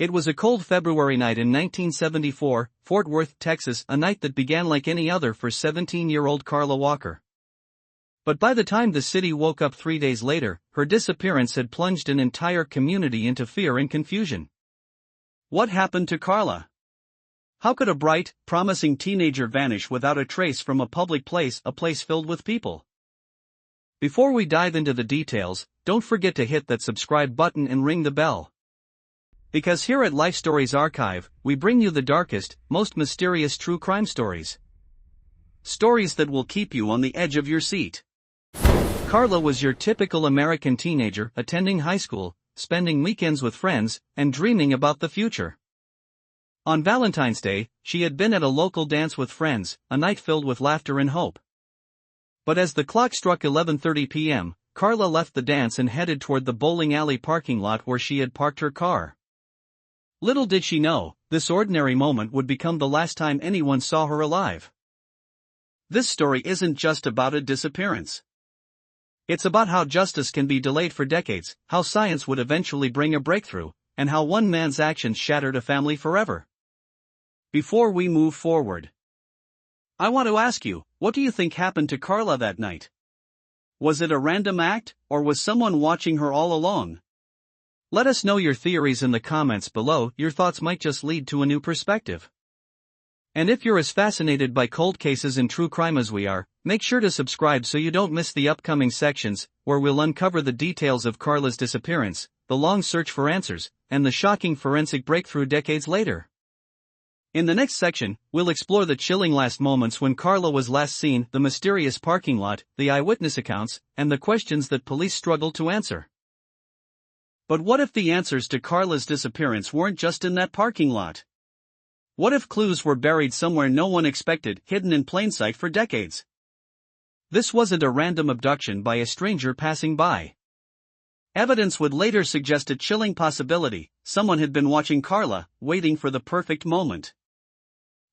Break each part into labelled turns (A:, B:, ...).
A: It was a cold February night in 1974, Fort Worth, Texas, a night that began like any other for 17-year-old Carla Walker. But by the time the city woke up 3 days later, her disappearance had plunged an entire community into fear and confusion. What happened to Carla? How could a bright, promising teenager vanish without a trace from a public place, a place filled with people? Before we dive into the details, don't forget to hit that subscribe button and ring the bell. Because here at Life Stories Archive, we bring you the darkest, most mysterious true crime stories. Stories that will keep you on the edge of your seat. Carla was your typical American teenager, attending high school, spending weekends with friends, and dreaming about the future. On Valentine's Day, she had been at a local dance with friends, a night filled with laughter and hope. But as the clock struck 11:30 p.m., Carla left the dance and headed toward the bowling alley parking lot where she had parked her car. Little did she know, this ordinary moment would become the last time anyone saw her alive. This story isn't just about a disappearance. It's about how justice can be delayed for decades, how science would eventually bring a breakthrough, and how one man's actions shattered a family forever. Before we move forward, I want to ask you, what do you think happened to Carla that night? Was it a random act, or was someone watching her all along? Let us know your theories in the comments below. Your thoughts might just lead to a new perspective. And if you're as fascinated by cold cases and true crime as we are, make sure to subscribe so you don't miss the upcoming sections, where we'll uncover the details of Carla's disappearance, the long search for answers, and the shocking forensic breakthrough decades later. In the next section, we'll explore the chilling last moments when Carla was last seen, the mysterious parking lot, the eyewitness accounts, and the questions that police struggle to answer. But what if the answers to Carla's disappearance weren't just in that parking lot? What if clues were buried somewhere no one expected, hidden in plain sight for decades? This wasn't a random abduction by a stranger passing by. Evidence would later suggest a chilling possibility: someone had been watching Carla, waiting for the perfect moment.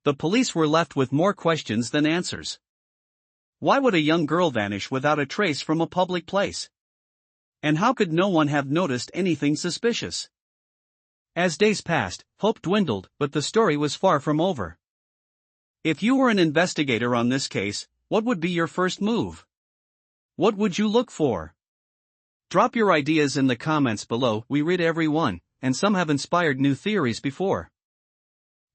A: The police were left with more questions than answers. Why would a young girl vanish without a trace from a public place? And how could no one have noticed anything suspicious? As days passed, hope dwindled, but the story was far from over. If you were an investigator on this case, what would be your first move? What would you look for? Drop your ideas in the comments below. We read every one, and some have inspired new theories before.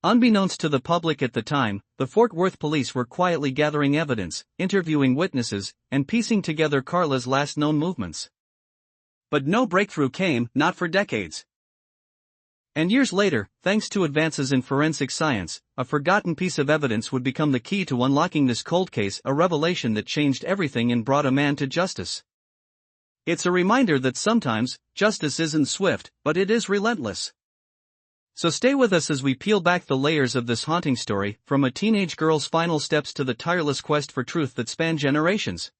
A: Unbeknownst to the public at the time, the Fort Worth police were quietly gathering evidence, interviewing witnesses, and piecing together Carla's last known movements. But no breakthrough came, not for decades. And years later, thanks to advances in forensic science, a forgotten piece of evidence would become the key to unlocking this cold case, a revelation that changed everything and brought a man to justice. It's a reminder that sometimes, justice isn't swift, but it is relentless. So stay with us as we peel back the layers of this haunting story, from a teenage girl's final steps to the tireless quest for truth that spanned generations.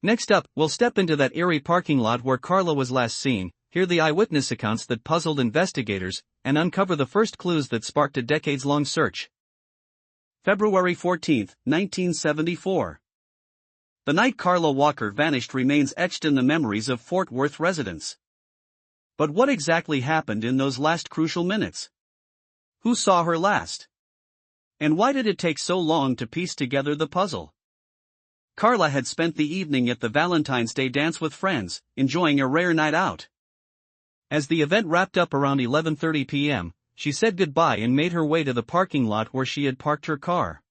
A: Next up, we'll step into that eerie parking lot where Carla was last seen, hear the eyewitness accounts that puzzled investigators, and uncover the first clues that sparked a decades-long search. February 14, 1974. The night Carla Walker vanished remains etched in the memories of Fort Worth residents. But what exactly happened in those last crucial minutes? Who saw her last? And why did it take so long to piece together the puzzle? Carla had spent the evening at the Valentine's Day dance with friends, enjoying a rare night out. As the event wrapped up around 11:30 p.m., she said goodbye and made her way to the parking lot where she had parked her car.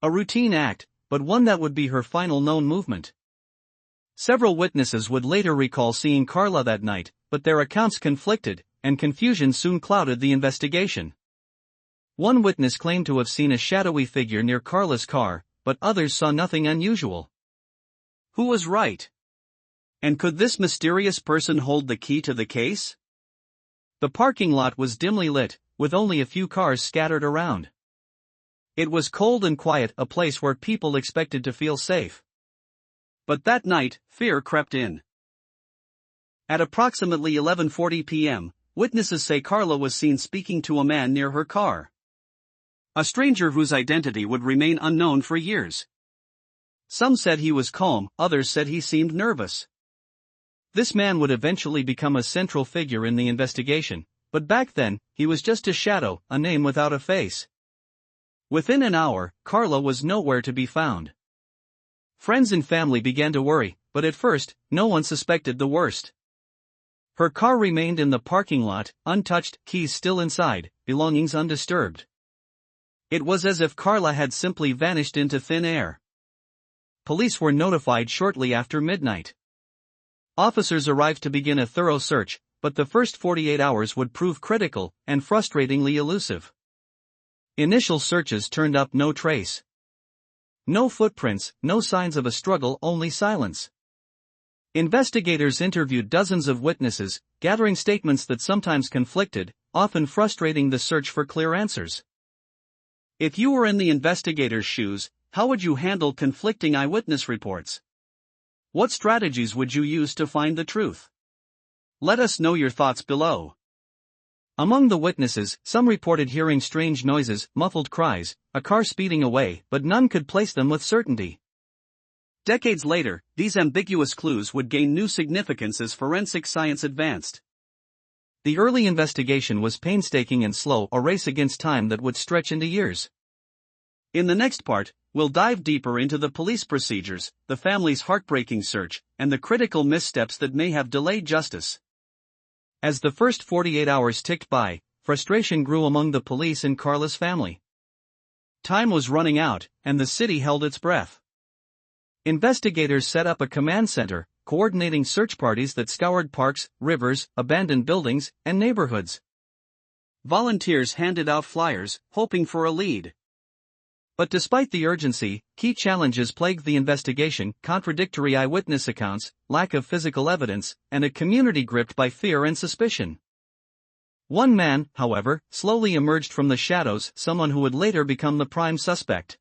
A: A routine act, but one that would be her final known movement. Several witnesses would later recall seeing Carla that night, but their accounts conflicted, and confusion soon clouded the investigation. One witness claimed to have seen a shadowy figure near Carla's car, but others saw nothing unusual. Who was right? And could this mysterious person hold the key to the case? The parking lot was dimly lit, with only a few cars scattered around. It was cold and quiet, a place where people expected to feel safe. But that night, fear crept in. At approximately 11:40 p.m., witnesses say Carla was seen speaking to a man near her car. A stranger whose identity would remain unknown for years. Some said he was calm, others said he seemed nervous. This man would eventually become a central figure in the investigation, But back then, he was just a shadow, a name without a face. Within an hour, Carla was nowhere to be found. Friends and family began to worry, but at first, no one suspected the worst. Her car remained in the parking lot, untouched, keys still inside, belongings undisturbed. It was as if Carla had simply vanished into thin air. Police were notified shortly after midnight. Officers arrived to begin a thorough search, but the first 48 hours would prove critical and frustratingly elusive. Initial searches turned up no trace. No footprints, no signs of a struggle, only silence. Investigators interviewed dozens of witnesses, gathering statements that sometimes conflicted, often frustrating the search for clear answers. If you were in the investigators' shoes, how would you handle conflicting eyewitness reports? What strategies would you use to find the truth? Let us know your thoughts below. Among the witnesses, some reported hearing strange noises, muffled cries, a car speeding away, but none could place them with certainty. Decades later, these ambiguous clues would gain new significance as forensic science advanced. The early investigation was painstaking and slow, a race against time that would stretch into years. In the next part, we'll dive deeper into the police procedures, the family's heartbreaking search, and the critical missteps that may have delayed justice. As the first 48 hours ticked by, frustration grew among the police and Carla's family. Time was running out, and the city held its breath. Investigators set up a command center, coordinating search parties that scoured parks, rivers, abandoned buildings, and neighborhoods. Volunteers handed out flyers, hoping for a lead. But despite the urgency, key challenges plagued the investigation: contradictory eyewitness accounts, lack of physical evidence, and a community gripped by fear and suspicion. One man, however, slowly emerged from the shadows, someone who would later become the prime suspect.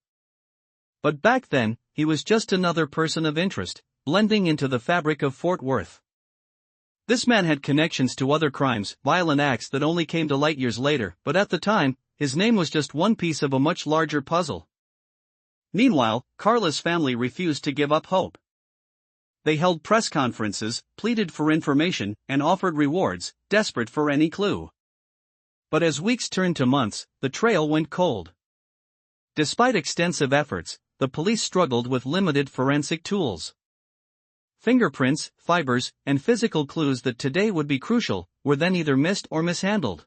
A: But back then, he was just another person of interest, blending into the fabric of Fort Worth. This man had connections to other crimes, violent acts that only came to light years later, but at the time, his name was just one piece of a much larger puzzle. Meanwhile, Carla's family refused to give up hope. They held press conferences, pleaded for information, and offered rewards, desperate for any clue. But as weeks turned to months, the trail went cold. Despite extensive efforts, the police struggled with limited forensic tools. Fingerprints, fibers, and physical clues that today would be crucial were then either missed or mishandled.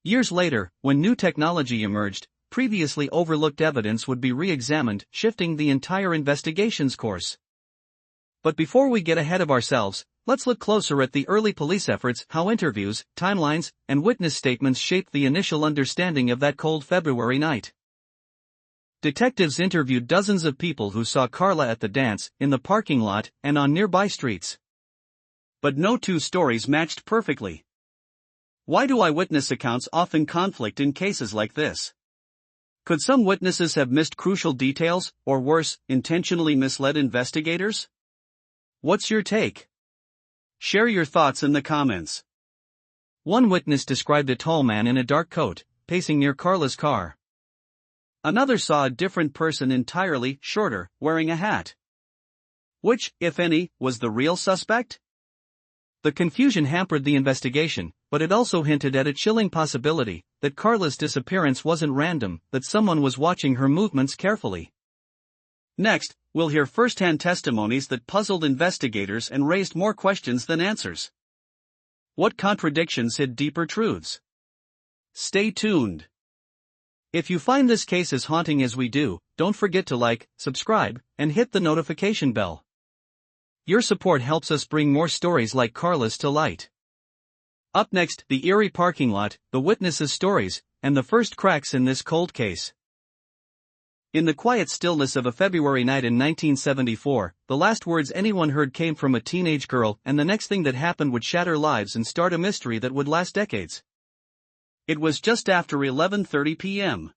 A: Years later, when new technology emerged, previously overlooked evidence would be re-examined, shifting the entire investigation's course. But before we get ahead of ourselves, let's look closer at the early police efforts, how interviews, timelines, and witness statements shaped the initial understanding of that cold February night. Detectives interviewed dozens of people who saw Carla at the dance, in the parking lot, and on nearby streets. But no two stories matched perfectly. Why do eyewitness accounts often conflict in cases like this? Could some witnesses have missed crucial details, or worse, intentionally misled investigators? What's your take? Share your thoughts in the comments. One witness described a tall man in a dark coat, pacing near Carla's car. Another saw a different person entirely, shorter, wearing a hat. Which, if any, was the real suspect? The confusion hampered the investigation, but it also hinted at a chilling possibility, that Carla's disappearance wasn't random, that someone was watching her movements carefully. Next, we'll hear first-hand testimonies that puzzled investigators and raised more questions than answers. What contradictions hid deeper truths? Stay tuned. If you find this case as haunting as we do, don't forget to like, subscribe, and hit the notification bell. Your support helps us bring more stories like Carla's to light. Up next, the eerie parking lot, the witnesses' stories, and the first cracks in this cold case. In the quiet stillness of a February night in 1974, the last words anyone heard came from a teenage girl, and the next thing that happened would shatter lives and start a mystery that would last decades. It was just after 11:30 p.m.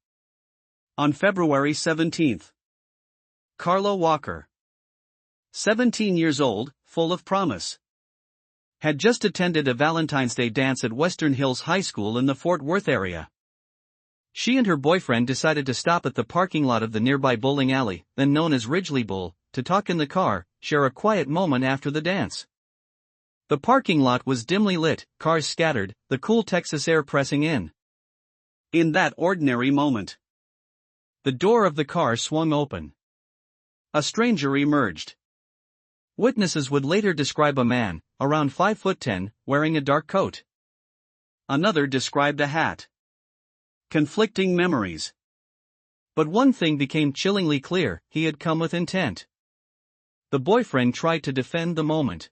A: on February 17th. Carla Walker, 17 years old, full of promise, had just attended a Valentine's Day dance at Western Hills High School in the Fort Worth area. She and her boyfriend decided to stop at the parking lot of the nearby bowling alley, then known as Ridgely Bowl, to talk in the car, share a quiet moment after the dance. The parking lot was dimly lit, cars scattered, the cool Texas air pressing in. In that ordinary moment, the door of the car swung open. A stranger emerged. Witnesses would later describe a man, around 5'10", wearing a dark coat. Another described a hat. Conflicting memories. But one thing became chillingly clear: he had come with intent. The boyfriend tried to defend the moment.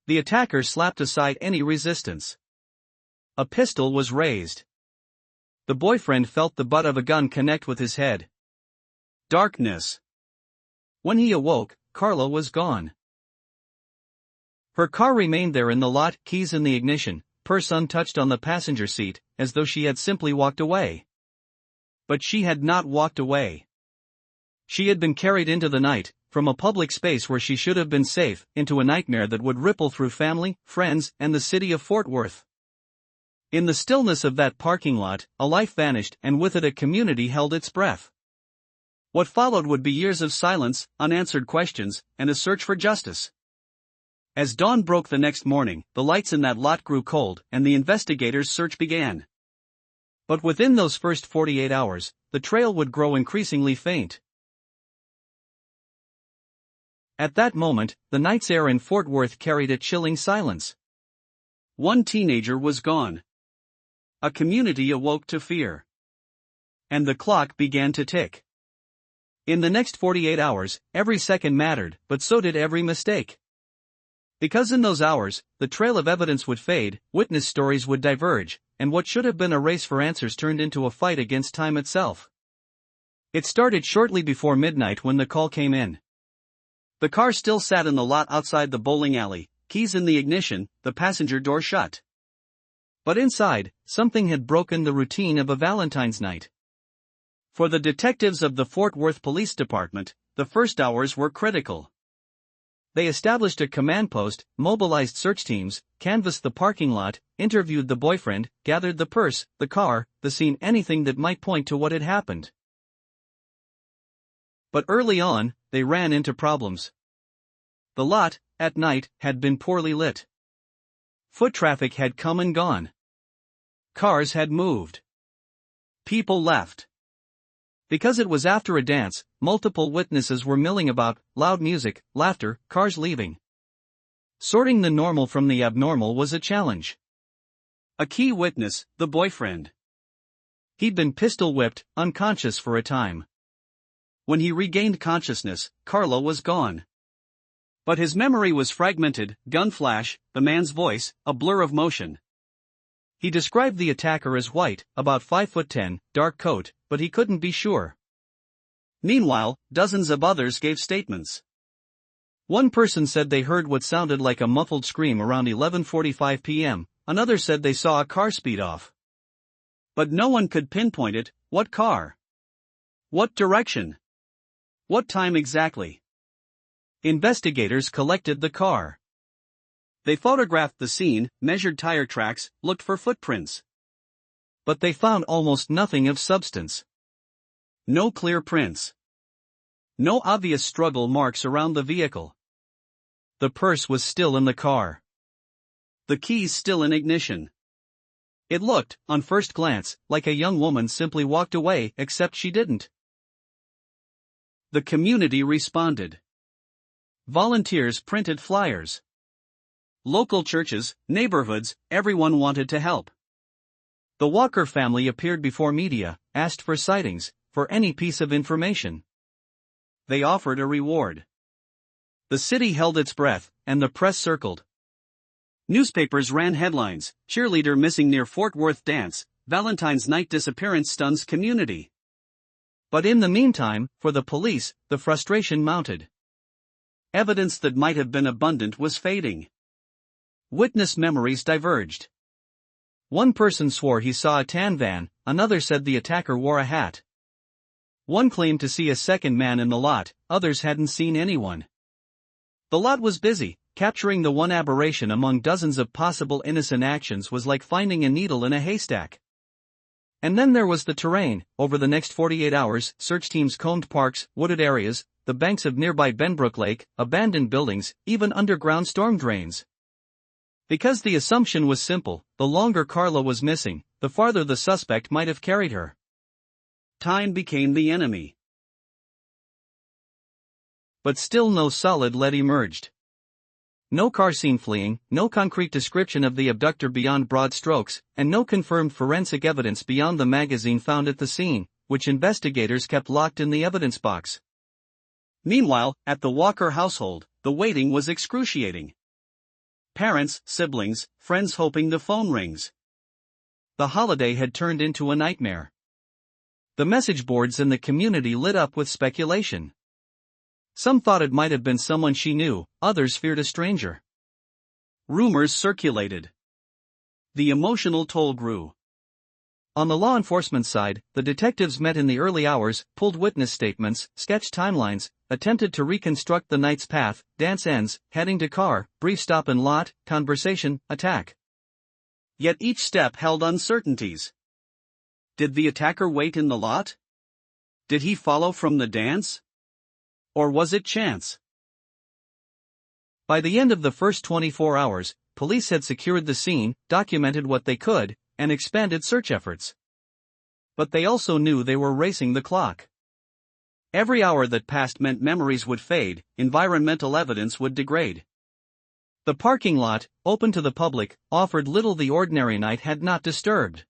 A: The attacker slapped aside any resistance. A pistol was raised. The boyfriend felt the butt of a gun connect with his head. Darkness. When he awoke, Carla was gone. Her car remained there in the lot, keys in the ignition, purse untouched on the passenger seat, as though she had simply walked away. But she had not walked away. She had been carried into the night, from a public space where she should have been safe, into a nightmare that would ripple through family, friends, and the city of Fort Worth. In the stillness of that parking lot, a life vanished, and with it a community held its breath. What followed would be years of silence, unanswered questions, and a search for justice. As dawn broke the next morning, the lights in that lot grew cold, and the investigators' search began. But within those first 48 hours, the trail would grow increasingly faint. At that moment, the night's air in Fort Worth carried a chilling silence. One teenager was gone. A community awoke to fear. And the clock began to tick. In the next 48 hours, every second mattered, but so did every mistake. Because in those hours, the trail of evidence would fade, witness stories would diverge, and what should have been a race for answers turned into a fight against time itself. It started shortly before midnight when the call came in. The car still sat in the lot outside the bowling alley, keys in the ignition, the passenger door shut. But inside, something had broken the routine of a Valentine's night. For the detectives of the Fort Worth Police Department, the first hours were critical. They established a command post, mobilized search teams, canvassed the parking lot, interviewed the boyfriend, gathered the purse, the car, the scene, anything that might point to what had happened. But early on, they ran into problems. The lot, at night, had been poorly lit. Foot traffic had come and gone. Cars had moved. People left. Because it was after a dance, multiple witnesses were milling about, loud music, laughter, cars leaving. Sorting the normal from the abnormal was a challenge. A key witness, the boyfriend. He'd been pistol-whipped, unconscious for a time. When he regained consciousness, Carla was gone. But his memory was fragmented: gun flash, the man's voice, a blur of motion. He described the attacker as white, about 5'10", dark coat, but he couldn't be sure. Meanwhile, dozens of others gave statements. One person said they heard what sounded like a muffled scream around 11:45 p.m., another said they saw a car speed off. But no one could pinpoint it. What car? What direction? What time exactly? Investigators collected the car. They photographed the scene, measured tire tracks, looked for footprints. But they found almost nothing of substance. No clear prints. No obvious struggle marks around the vehicle. The purse was still in the car. The keys still in ignition. It looked, on first glance, like a young woman simply walked away, except she didn't. The community responded. Volunteers printed flyers. Local churches, neighborhoods, everyone wanted to help. The Walker family appeared before media, asked for sightings, for any piece of information. They offered a reward. The city held its breath, and the press circled. Newspapers ran headlines: cheerleader missing near Fort Worth dance, Valentine's night disappearance stuns community. But in the meantime, for the police, the frustration mounted. Evidence that might have been abundant was fading. Witness memories diverged. One person swore he saw a tan van, another said the attacker wore a hat. One claimed to see a second man in the lot, others hadn't seen anyone. The lot was busy. Capturing the one aberration among dozens of possible innocent actions was like finding a needle in a haystack. And then there was the terrain. Over the next 48 hours, search teams combed parks, wooded areas, the banks of nearby Benbrook Lake, abandoned buildings, even underground storm drains. Because the assumption was simple, the longer Carla was missing, the farther the suspect might have carried her. Time became the enemy. But still no solid lead emerged. No car seen fleeing, no concrete description of the abductor beyond broad strokes, and no confirmed forensic evidence beyond the magazine found at the scene, which investigators kept locked in the evidence box. Meanwhile, at the Walker household, the waiting was excruciating. Parents, siblings, friends hoping the phone rings. The holiday had turned into a nightmare. The message boards in the community lit up with speculation. Some thought it might have been someone she knew, others feared a stranger. Rumors circulated. The emotional toll grew. On the law enforcement side, the detectives met in the early hours, pulled witness statements, sketched timelines, attempted to reconstruct the night's path, dance ends, heading to car, brief stop in lot, conversation, attack. Yet each step held uncertainties. Did the attacker wait in the lot? Did he follow from the dance? Or was it chance? By the end of the first 24 hours, police had secured the scene, documented what they could, and expanded search efforts. But they also knew they were racing the clock. Every hour that passed meant memories would fade, environmental evidence would degrade. The parking lot, open to the public, offered little the ordinary night had not disturbed.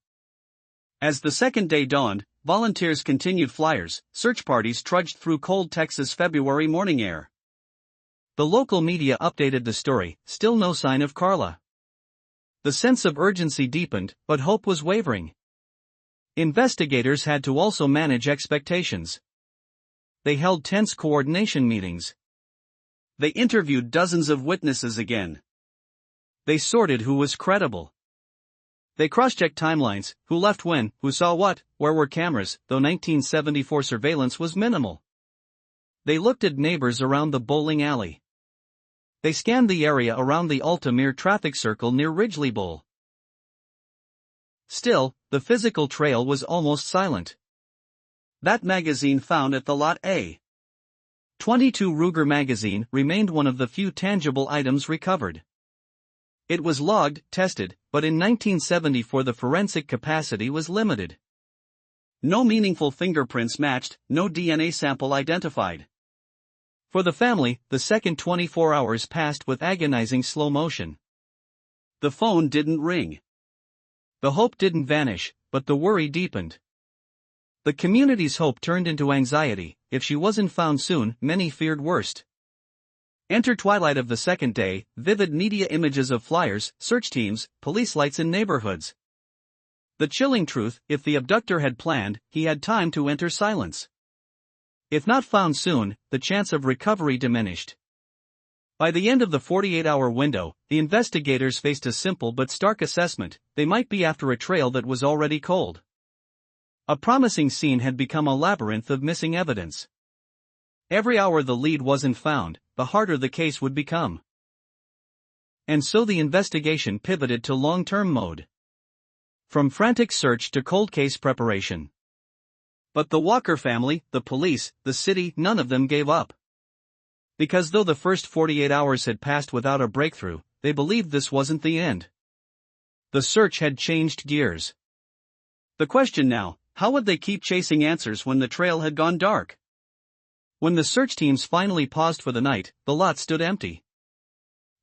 A: As the second day dawned, volunteers continued flyers, search parties trudged through cold Texas February morning air. The local media updated the story, still no sign of Carla. The sense of urgency deepened, but hope was wavering. Investigators had to also manage expectations. They held tense coordination meetings. They interviewed dozens of witnesses again. They sorted who was credible. They cross-checked timelines, who left when, who saw what, where were cameras, though 1974 surveillance was minimal. They looked at neighbors around the bowling alley. They scanned the area around the Altamere traffic circle near Ridgely Bowl. Still, the physical trail was almost silent. That magazine found at the Lot A. 22 Ruger magazine remained one of the few tangible items recovered. It was logged, tested, but in 1974 the forensic capacity was limited. No meaningful fingerprints matched, no DNA sample identified. For the family, the second 24 hours passed with agonizing slow motion. The phone didn't ring. The hope didn't vanish, but the worry deepened. The community's hope turned into anxiety. If she wasn't found soon, many feared worst. Enter twilight of the second day, vivid media images of flyers, search teams, police lights in neighborhoods. The chilling truth, if the abductor had planned, he had time to enter silence. If not found soon, the chance of recovery diminished. By the end of the 48-hour window, the investigators faced a simple but stark assessment: they might be after a trail that was already cold. A promising scene had become a labyrinth of missing evidence. Every hour the lead wasn't found, the harder the case would become. And so the investigation pivoted to long-term mode. From frantic search to cold case preparation. But the Walker family, the police, the city, none of them gave up. Because though the first 48 hours had passed without a breakthrough, they believed this wasn't the end. The search had changed gears. The question now: how would they keep chasing answers when the trail had gone dark? When the search teams finally paused for the night, the lot stood empty.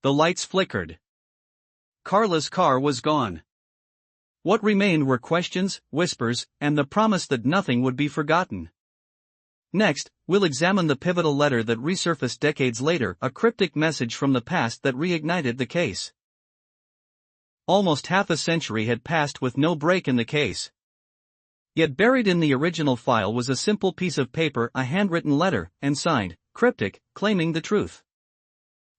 A: The lights flickered. Carla's car was gone. What remained were questions, whispers, and the promise that nothing would be forgotten. Next, we'll examine the pivotal letter that resurfaced decades later, a cryptic message from the past that reignited the case. Almost half a century had passed with no break in the case. Yet buried in the original file was a simple piece of paper, a handwritten letter, and signed, cryptic, claiming the truth.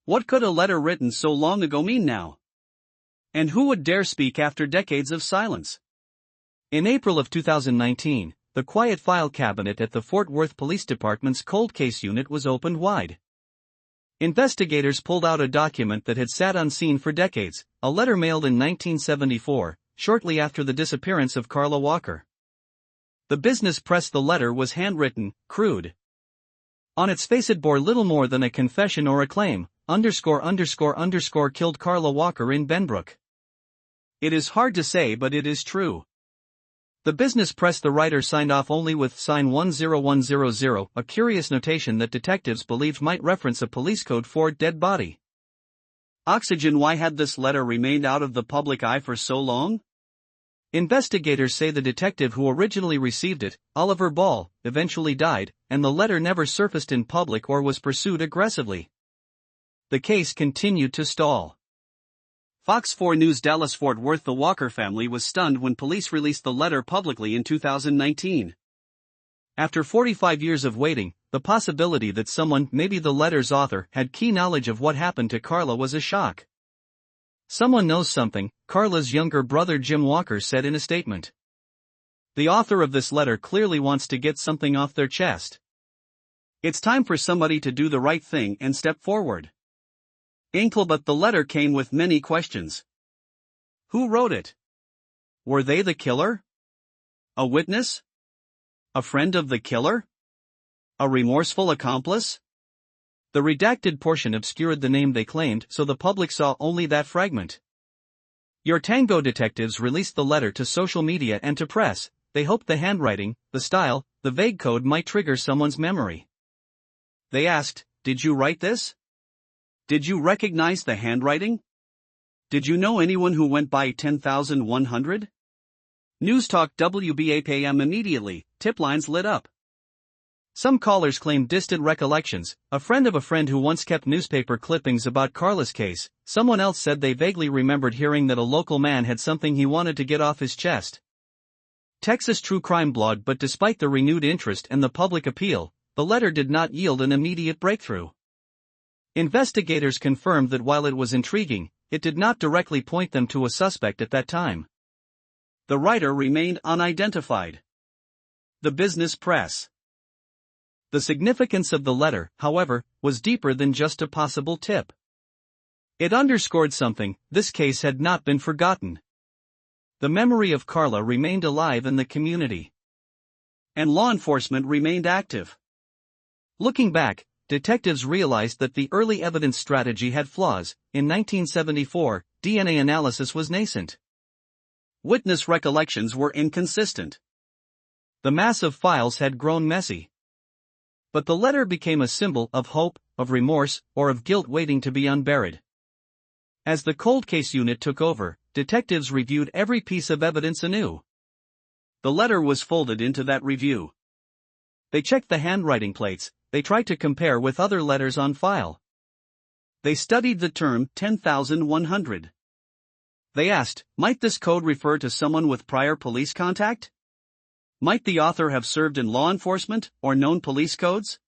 A: What could a letter written so long ago mean now? And who would dare speak after decades of silence? In April of 2019, the quiet file cabinet at the Fort Worth Police Department's cold case unit was opened wide. Investigators pulled out a document that had sat unseen for decades, a letter mailed in 1974, shortly after the disappearance of Carla Walker. The business press the letter was handwritten, crude. On its face it bore little more than a confession or a claim, killed Carla Walker in Benbrook. It is hard to say, but it is true. The business press. The writer signed off only with sign 10100, a curious notation that detectives believed might reference a police code for dead body. Oxygen. Why had this letter remained out of the public eye for so long? Investigators say the detective who originally received it, Oliver Ball, eventually died, and the letter never surfaced in public or was pursued aggressively. The case continued to stall. Fox 4 News Dallas-Fort Worth. The Walker family was stunned when police released the letter publicly in 2019. After 45 years of waiting, the possibility that someone, maybe the letter's author, had key knowledge of what happened to Carla was a shock. "Someone knows something," Carla's younger brother Jim Walker said in a statement. "The author of this letter clearly wants to get something off their chest. It's time for somebody to do the right thing and step forward." But the letter came with many questions. Who wrote it? Were they the killer? A witness? A friend of the killer? A remorseful accomplice? The redacted portion obscured the name they claimed, so the public saw only that fragment. Your Tango detectives released the letter to social media and to press. They hoped the handwriting, the style, the vague code might trigger someone's memory. They asked, "Did you write this? Did you recognize the handwriting? Did you know anyone who went by 10,100? News Talk WBAPM. Immediately, tip lines lit up. Some callers claimed distant recollections. A friend of a friend who once kept newspaper clippings about Carla's case. Someone else said they vaguely remembered hearing that a local man had something he wanted to get off his chest. Texas true crime blog. But despite the renewed interest and the public appeal, the letter did not yield an immediate breakthrough. Investigators confirmed that while it was intriguing, it did not directly point them to a suspect at that time. The writer remained unidentified. The business press. The significance of the letter, however, was deeper than just a possible tip. It underscored something: this case had not been forgotten. The memory of Carla remained alive in the community. And law enforcement remained active. Looking back, detectives realized that the early evidence strategy had flaws. In 1974, DNA analysis was nascent. Witness recollections were inconsistent. The mass of files had grown messy. But the letter became a symbol of hope, of remorse, or of guilt waiting to be unburied. As the cold case unit took over, detectives reviewed every piece of evidence anew. The letter was folded into that review. They checked the handwriting plates. They tried to compare with other letters on file. They studied the term 10,100. They asked, might this code refer to someone with prior police contact? Might the author have served in law enforcement or known police codes?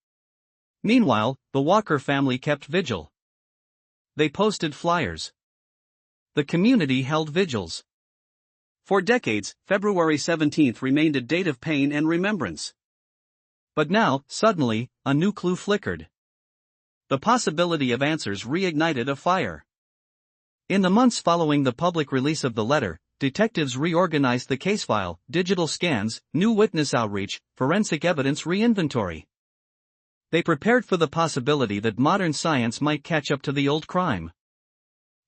A: Meanwhile, the Walker family kept vigil. They posted flyers. The community held vigils. For decades, February 17th remained a date of pain and remembrance. But now, suddenly, a new clue flickered. The possibility of answers reignited a fire. In the months following the public release of the letter, detectives reorganized the case file: digital scans, new witness outreach, forensic evidence reinventory. They prepared for the possibility that modern science might catch up to the old crime.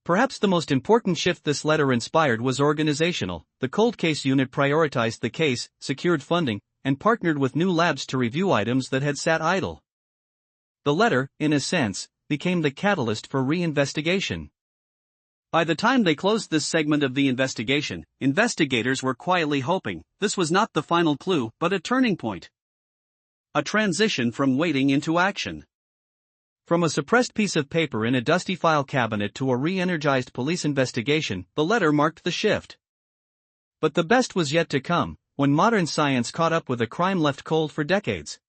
A: Perhaps the most important shift this letter inspired was organizational. The cold case unit prioritized the case, secured funding, and partnered with new labs to review items that had sat idle. The letter, in a sense, became the catalyst for reinvestigation. By the time they closed this segment of the investigation, investigators were quietly hoping this was not the final clue but a turning point. A transition from waiting into action. From a suppressed piece of paper in a dusty file cabinet to a re-energized police investigation, the letter marked the shift. But the best was yet to come, when modern science caught up with a crime left cold for decades.